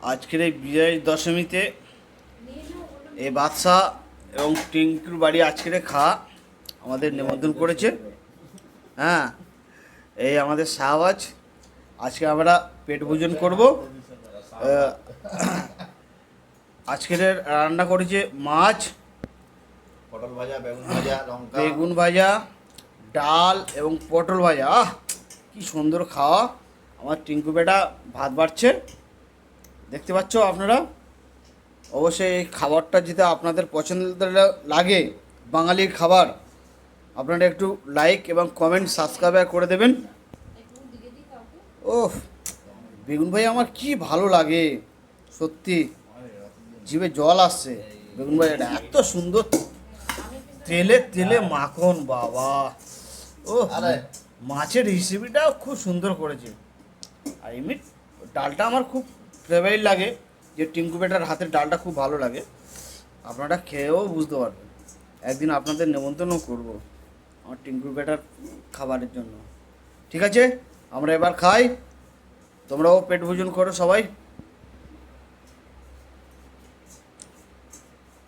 আজকের এই বিজয় দশমীতে এই বাদশা এবং টিঙ্কুর বাড়ি আজকের খাওয়া আমাদের নিমন্ত্রণ করেছে। হ্যাঁ, এই আমাদের শাহবাজ। আজকে আমরা পেট ভোজন করব। আজকের রান্না করেছে মাছ, পটল ভাজা, বেগুন ভাজা, লঙ্কা, বেগুন ভাজা, ডাল এবং পটল ভাজা। কি সুন্দর খাওয়া। আমার টিঙ্কু বেটা ভাত বাড়ছে, দেখতে পাচ্ছ আপনারা। অবশ্যই এই খাবারটা যদি আপনাদের পছন্দের লাগে, বাঙালির খাবার, আপনারা একটু লাইক এবং কমেন্ট সাবস্ক্রাইব করে দেবেন। ওহ, বেগুন ভাই আমার কি ভালো লাগে, সত্যি জিভে জল আসছে। বেগুন ভাজাটা এত সুন্দর, তেলে তেলে মাখন, বাবা। ও, মাছের রেসিপিটাও খুব সুন্দর করেছে। আর এমনি ডালটা আমার খুব ফেভারিট লাগে, যে টিঙ্কু বেটার হাতের ডালটা খুব ভালো লাগে। আপনারা খেয়েও বুঝতে পারবেন। একদিন আপনাদের নেমন্তন্নও করব আমার টিঙ্কু বেটার খাবারের জন্য। ঠিক আছে, আমরা এবার খাই, তোমরাও পেট ভোজন করো সবাই।